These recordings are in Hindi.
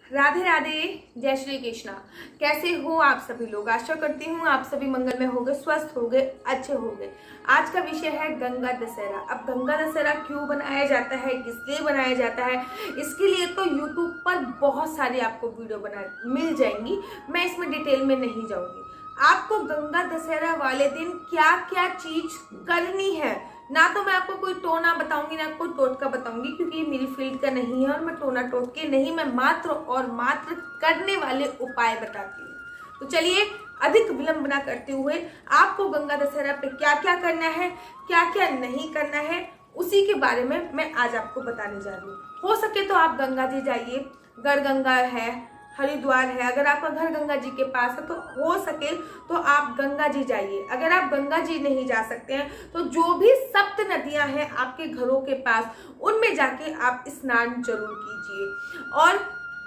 राधे राधे, जय श्री कृष्णा। कैसे हो आप सभी लोग? आशा करती हूँ आप सभी मंगल में होंगे, स्वस्थ होंगे, अच्छे होंगे। आज का विषय है गंगा दशहरा। अब गंगा दशहरा क्यों बनाया जाता है, किस लिए बनाया जाता है, इसके लिए तो यूट्यूब पर बहुत सारी आपको वीडियो बना मिल जाएंगी। मैं इसमें डिटेल में नहीं जाऊंगी। आपको गंगा दशहरा वाले दिन क्या क्या चीज करनी है, ना तो मैं आपको कोई टोना बताऊंगी ना कोई टोटका बताऊंगी, क्योंकि ये मेरी फील्ड का नहीं है और मैं टोना टोटके नहीं, मैं मात्र और मात्र करने वाले उपाय बताती हूँ। तो चलिए अधिक विलंब ना करते हुए आपको गंगा दशहरा पे क्या क्या करना है, क्या क्या नहीं करना है, उसी के बारे में मैं आज आपको बताने जा रही हूँ। हो सके तो आप गंगा जी जाइए, गढ़गंगा है, हरिद्वार है। अगर आपका घर गंगा जी के पास है तो हो सके तो आप गंगा जी जाइए। अगर आप गंगा जी नहीं जा सकते हैं तो जो भी सप्त नदियां हैं आपके घरों के पास, उनमें जाके आप स्नान जरूर कीजिए। और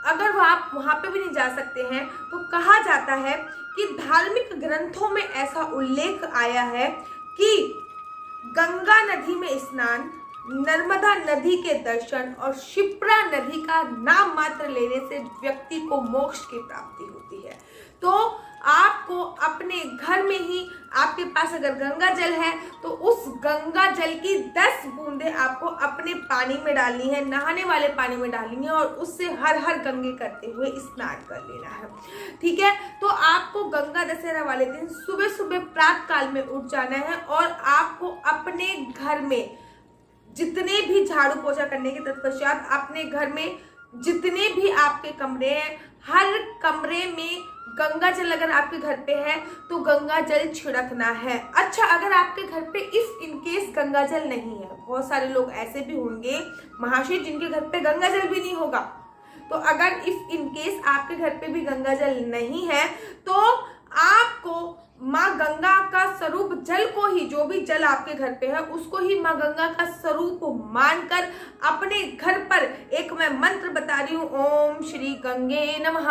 अगर आप वहां पे भी नहीं जा सकते हैं तो कहा जाता है कि धार्मिक ग्रंथों में ऐसा उल्लेख आया है कि गंगा नदी में स्नान, नर्मदा नदी के दर्शन और शिप्रा नदी का नाम मात्र लेने से व्यक्ति को मोक्ष की प्राप्ति होती है। तो आपको अपने घर में ही, आपके पास अगर गंगा जल है तो उस गंगा जल की 10 बूंदे आपको अपने पानी में डालनी है, नहाने वाले पानी में डालनी है, और उससे हर हर गंगे करते हुए स्नान कर लेना है। ठीक है, तो आपको गंगा दशहरा वाले दिन सुबह सुबह प्रातः काल में उठ जाना है और आपको अपने घर में जितने भी झाड़ू पोछा करने के तत्पश्चात अपने घर में जितने भी आपके कमरे हैं, हर कमरे में गंगा जल, अगर आपके घर पे है तो गंगा जल छिड़कना है। अच्छा, अगर आपके घर पे इफ इन केस गंगा जल नहीं है, बहुत सारे लोग ऐसे भी होंगे महाशय जिनके घर पे गंगा जल भी नहीं होगा, तो अगर इफ इन केस आपके घर पे भी गंगा जल नहीं है तो आपको माँ गंगा का स्वरूप जल को ही, जो भी जल आपके घर पे है उसको ही माँ गंगा का स्वरूप मानकर अपने घर पर एक मैं मंत्र बता रही हूँ, ओम श्री गंगे नमः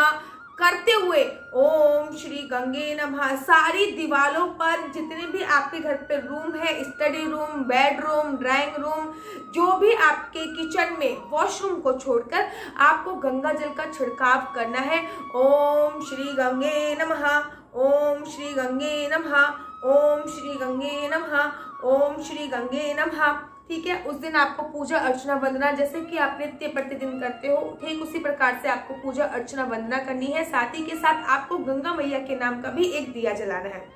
करते हुए, ओम श्री गंगे नमः सारी दीवारों पर जितने भी आपके घर पे रूम है, study room, bedroom, drawing room, जो भी आपके किचन में, वॉशरूम को छोड़कर आपको गंगा जल का छिड़काव करना है। ओम श्री गंगे नमः, ओम श्री गंगे नमः, ओम श्री गंगे नमः, ओम श्री गंगे नमः। ठीक है, उस दिन आपको पूजा अर्चना वंदना, जैसे कि आप नित्य प्रतिदिन करते हो, ठीक उसी प्रकार से आपको पूजा अर्चना वंदना करनी है। साथ ही के साथ आपको गंगा मैया के नाम का भी एक दिया जलाना है।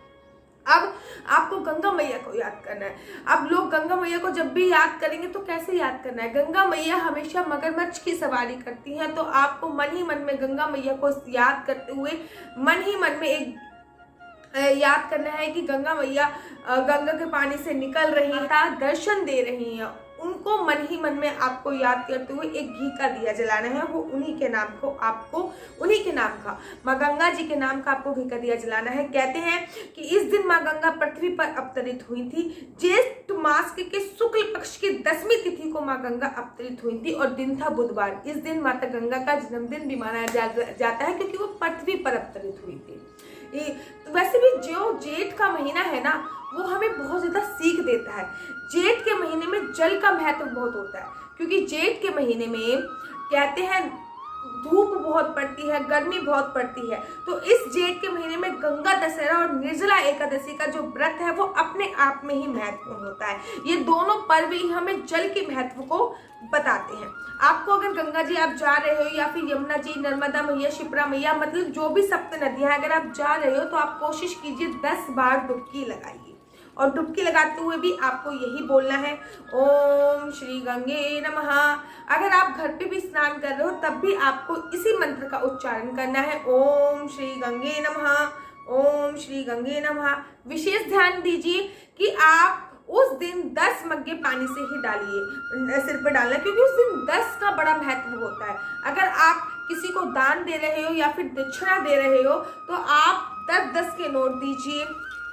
अब आपको गंगा मैया को याद करना है। अब लोग गंगा मैया को जब भी याद करेंगे तो कैसे याद करना है? गंगा मैया हमेशा मगरमच्छ की सवारी करती हैं, तो आपको मन ही मन में गंगा मैया को याद करते हुए मन ही मन में एक याद करना है कि गंगा मैया गंगा के पानी से निकल रही है, दर्शन दे रही हैं, उनको मन ही मन में आपको याद करते हुए एक घी का दिया जलाना है। वो उन्हीं के नाम को, आपको उन्हीं के नाम का, माँ गंगा जी के नाम का आपको घी का दिया जलाना है। कहते हैं कि इस दिन माँ गंगा पृथ्वी पर अवतरित हुई थी। ज्येष्ठ मास के शुक्ल पक्ष की 10वीं तिथि को माँ गंगा अवतरित हुई थी और दिन था बुधवार। इस दिन माता गंगा का जन्मदिन भी माना जाता है क्योंकि वो पृथ्वी पर अवतरित हुई थी। वैसे भी जो जेठ का महीना है ना, वो हमें बहुत ज्यादा सीख देता है। जेठ के महीने में जल का महत्व बहुत होता है, क्योंकि जेठ के महीने में कहते हैं धूप बहुत पड़ती है, गर्मी बहुत पड़ती है। तो इस जेठ के महीने में गंगा दशहरा और निर्जला एकादशी का जो व्रत है वो अपने आप में ही महत्वपूर्ण होता है। ये दोनों पर्व ही हमें जल के महत्व को बताते हैं। आपको अगर गंगा जी आप जा रहे हो या फिर यमुना जी, नर्मदा मैया, शिप्रा मैया, मतलब जो भी सप्त नदियां हैं, अगर आप जा रहे हो तो आप कोशिश कीजिए 10 बार डुबकी लगाइए। और डुबकी लगाते हुए भी आपको यही बोलना है, ओम श्री गंगे नमः। अगर आप घर पे भी स्नान कर रहे हो तब भी आपको इसी मंत्र का उच्चारण करना है, ओम श्री गंगे नमः, ओम श्री गंगे नमः। विशेष ध्यान दीजिए कि आप उस दिन 10 मग्गे पानी से ही डालिए, सिर पे डालना, क्योंकि उस दिन 10 का बड़ा महत्व होता है। अगर आप किसी को दान दे रहे हो या फिर दक्षिणा दे रहे हो तो आप 10-10 के नोट दीजिए।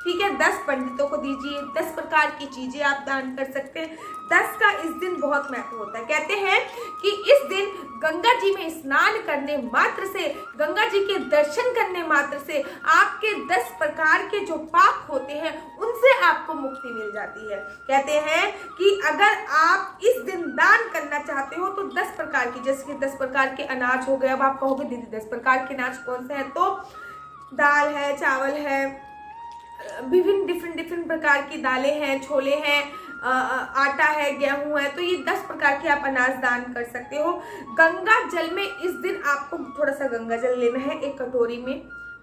ठीक है, 10 पंडितों को दीजिए, 10 प्रकार की चीजें आप दान कर सकते हैं। 10 का इस दिन बहुत महत्व होता है। कहते हैं कि इस दिन गंगा जी में स्नान करने मात्र से, गंगा जी के दर्शन करने मात्र से आपके 10 प्रकार के जो पाप होते हैं उनसे आपको मुक्ति मिल जाती है। कहते हैं कि अगर आप इस दिन दान करना चाहते हो तो 10 प्रकार की, जैसे कि 10 प्रकार के अनाज हो गए। अब आप कहोगे दीदी 10 प्रकार के अनाज कौन से हैं? तो दाल है, चावल है, विभिन्न डिफरेंट प्रकार की दालें हैं, छोले हैं, आटा है, गेहूं है। तो ये 10 प्रकार के आप अनाज दान कर सकते हो। गंगा जल में इस दिन आपको थोड़ा सा गंगा जल लेना है एक कटोरी में,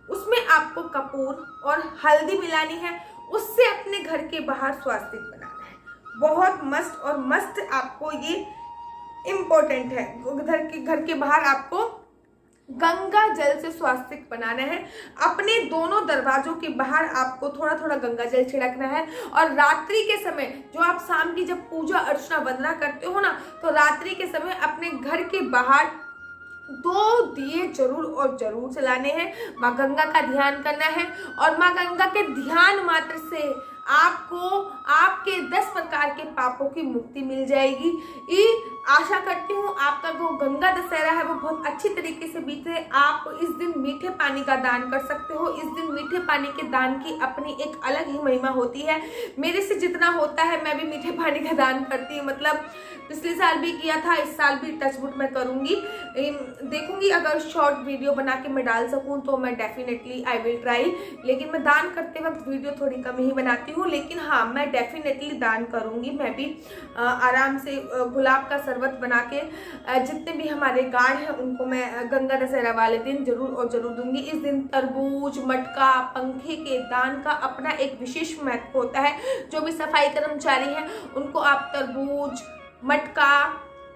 उसमें आपको कपूर और हल्दी मिलानी है, उससे अपने घर के बाहर स्वास्तिक बनाना है। बहुत मस्त और मस्त आपको ये इम्पोर्टेंट है। घर के बाहर आपको गंगा जल से स्वास्तिक बनाना है। अपने दोनों दरवाजों के बाहर आपको थोड़ा थोड़ा गंगा जल छिड़कना है। और रात्रि के समय, जो आप शाम की जब पूजा अर्चना वंदना करते हो ना, तो रात्रि के समय अपने घर के बाहर 2 दिए जरूर और जरूर जलाने हैं। माँ गंगा का ध्यान करना है और माँ गंगा के ध्यान मात्र से आपको आपके 10 प्रकार के पापों की मुक्ति मिल जाएगी। आशा करती हूँ आपका जो गंगा दशहरा है वो बहुत अच्छी तरीके से बीते। आप इस दिन मीठे पानी का दान कर सकते हो। इस दिन मीठे पानी के दान की अपनी एक अलग ही महिमा होती है। मेरे से जितना होता है मैं भी मीठे पानी का दान करती हूँ। मतलब पिछले साल भी किया था, इस साल भी टचवुड मैं करूँगी, देखूंगी अगर शॉर्ट वीडियो बना के मैं डाल सकूँ तो मैं डेफिनेटली आई विल ट्राई। लेकिन मैं दान करते वक्त वीडियो थोड़ी कम ही बनाती हूँ, लेकिन हाँ मैं डेफिनेटली दान करूँगी। मैं भी आराम से गुलाब का शरबत बना के जितने भी हमारे गार्ड हैं उनको मैं गंगा दशहरा वाले दिन जरूर और जरूर दूंगी। इस दिन तरबूज, मटका, पंखे के दान का अपना एक विशेष महत्व होता है। जो भी सफाई कर्मचारी हैं उनको आप तरबूज, मटका,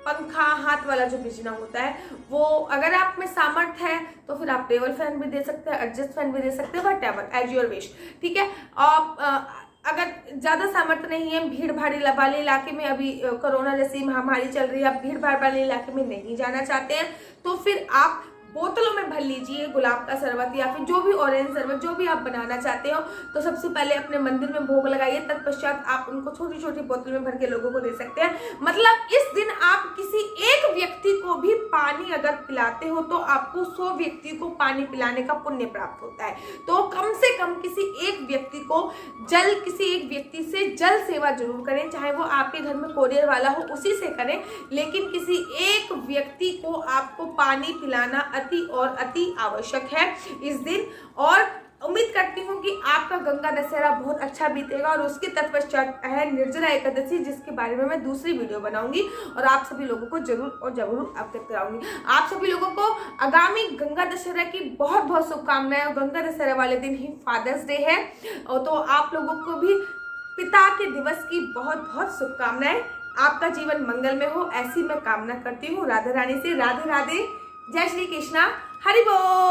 पंखा, हाथ वाला जो बिजना होता है वो, अगर आप में सामर्थ्य है तो फिर आप टेबल फैन भी दे सकते हैं, एडजस्ट फैन भी दे सकते हैं, whatever as your wish. ठीक है। आप अगर ज़्यादा सामर्थ्य नहीं है, भीड़ भाड़ वाले इलाके में, अभी कोरोना जैसी महामारी चल रही है, आप भीड़ भाड़ वाले इलाके में नहीं जाना चाहते हैं तो फिर आप बोतलों में भर लीजिए गुलाब का शरबत या फिर जो भी ऑरेंज शरबत जो भी आप बनाना चाहते हो। तो सबसे पहले अपने मंदिर में भोग लगाइए, तत्पश्चात आप उनको छोटी छोटी बोतल में भर के लोगों को दे सकते हैं। मतलब इस दिन आप किसी एक व्यक्ति को भी पानी अगर पिलाते हो तो आपको 100 व्यक्ति को पानी पिलाने का पुण्य प्राप्त होता है। तो कम से कम किसी एक व्यक्ति को किसी एक व्यक्ति से जल सेवा जरूर करें, चाहे वो आपके घर में कोरियर वाला हो उसी से करें, लेकिन किसी एक व्यक्ति को आपको पानी पिलाना अति और अति आवश्यक है इस दिन। और उम्मीद करती हूँ कि आपका गंगा दशहरा बहुत अच्छा बीतेगा। और उसके तत्पश्चात है निर्जला एकादशी, जिसके बारे में मैं दूसरी वीडियो बनाऊंगी और आप सभी लोगों को जरूर और जरूर अवगत कराऊंगी। आप सभी लोगों को आगामी गंगा दशहरा की बहुत बहुत शुभकामनाएं। गंगा दशहरा वाले दिन ही फादर्स डे है, तो आप लोगों को भी पिता के दिवस की बहुत बहुत शुभकामनाएं। आपका जीवन मंगल में हो ऐसी मैं कामना करती हूँ। राधा रानी से राधे राधे, जय श्री कृष्णा, हरि बोल।